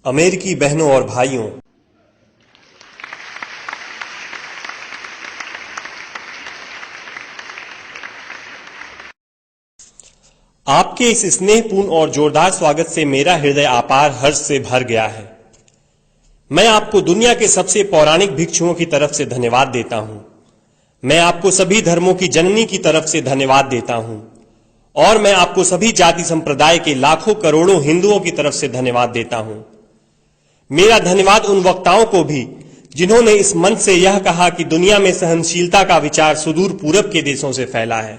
अमेरिकी बहनों और भाइयों, आपके इस स्नेहपूर्ण और जोरदार स्वागत से मेरा हृदय अपार हर्ष से भर गया है। मैं आपको दुनिया के सबसे पौराणिक भिक्षुओं की तरफ से धन्यवाद देता हूं। मैं आपको सभी धर्मों की जननी की तरफ से धन्यवाद देता हूं और मैं आपको सभी जाति संप्रदाय के लाखों करोड़ों हिंदुओं की तरफ से धन्यवाद देता हूं। मेरा धन्यवाद उन वक्ताओं को भी जिन्होंने इस मंच से यह कहा कि दुनिया में सहनशीलता का विचार सुदूर पूरब के देशों से फैला है।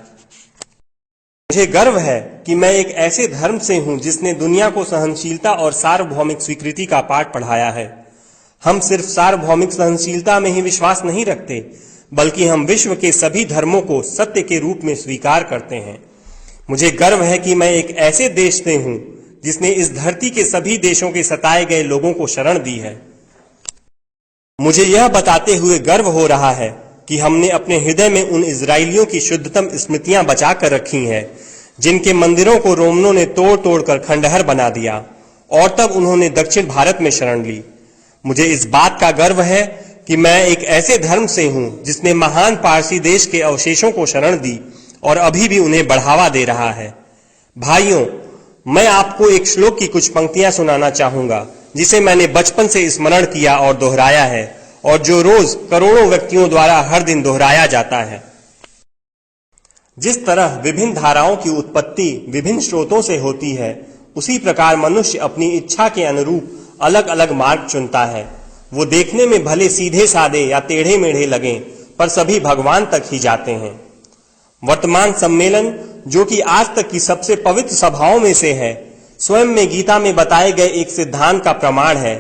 मुझे गर्व है कि मैं एक ऐसे धर्म से हूं जिसने दुनिया को सहनशीलता और सार्वभौमिक स्वीकृति का पाठ पढ़ाया है। हम सिर्फ सार्वभौमिक सहनशीलता में ही विश्वास नहीं रखते, बल्कि हम विश्व के सभी धर्मों को सत्य के रूप में स्वीकार करते हैं। मुझे गर्व है कि मैं एक ऐसे देश से हूं जिसने इस धरती के सभी देशों के सताए गए लोगों को शरण दी है। मुझे यह बताते हुए गर्व हो रहा है कि हमने अपने हृदय में उन इजरायलियों की शुद्धतम स्मृतियां बचा कर रखी हैं जिनके मंदिरों को रोमनों ने तोड़ तोड़ कर खंडहर बना दिया और तब उन्होंने दक्षिण भारत में शरण ली। मुझे इस बात का गर्व है कि मैं एक ऐसे धर्म से हूं जिसने महान पारसी देश के अवशेषों को शरण दी और अभी भी उन्हें बढ़ावा दे रहा है। भाइयों, मैं आपको एक श्लोक की कुछ पंक्तियां सुनाना चाहूंगा जिसे मैंने बचपन से स्मरण किया और दोहराया है और जो रोज करोड़ों व्यक्तियों द्वारा हर दिन दोहराया जाता है। जिस तरह विभिन्न धाराओं की उत्पत्ति विभिन्न स्रोतों से होती है, उसी प्रकार मनुष्य अपनी इच्छा के अनुरूप अलग अलग मार्ग चुनता है। वो देखने में भले सीधे साधे या टेढ़े मेढ़े लगें, पर सभी भगवान तक ही जाते हैं। वर्तमान सम्मेलन, जो कि आज तक की सबसे पवित्र सभाओं में से है, स्वयं में गीता में बताए गए एक सिद्धांत का प्रमाण है।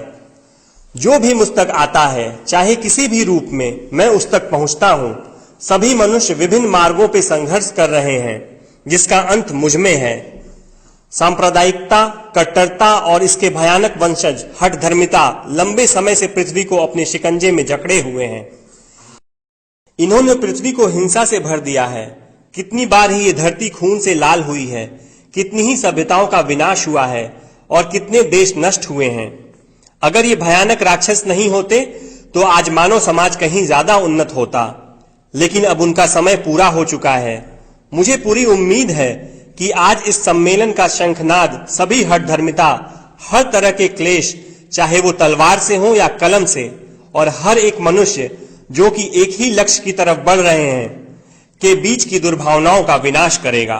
जो भी मुझ तक आता है, चाहे किसी भी रूप में, मैं उस तक पहुंचता हूं। सभी मनुष्य विभिन्न मार्गों पर संघर्ष कर रहे हैं, जिसका अंत मुझ में है। सांप्रदायिकता, कट्टरता और इसके भयानक वंशज हठ धर्मिता लंबे समय से पृथ्वी को अपने शिकंजे में जकड़े हुए हैं। इन्होंने पृथ्वी को हिंसा से भर दिया है। कितनी बार ही ये धरती खून से लाल हुई है, कितनी ही सभ्यताओं का विनाश हुआ है और कितने देश नष्ट हुए हैं। अगर ये भयानक राक्षस नहीं होते तो आज मानव समाज कहीं ज्यादा उन्नत होता, लेकिन अब उनका समय पूरा हो चुका है। मुझे पूरी उम्मीद है कि आज इस सम्मेलन का शंखनाद सभी हठ धर्मिता, हर तरह के क्लेश, चाहे वो तलवार से हो या कलम से, और हर एक मनुष्य जो कि एक ही लक्ष्य की तरफ बढ़ रहे हैं, के बीच की दुर्भावनाओं का विनाश करेगा।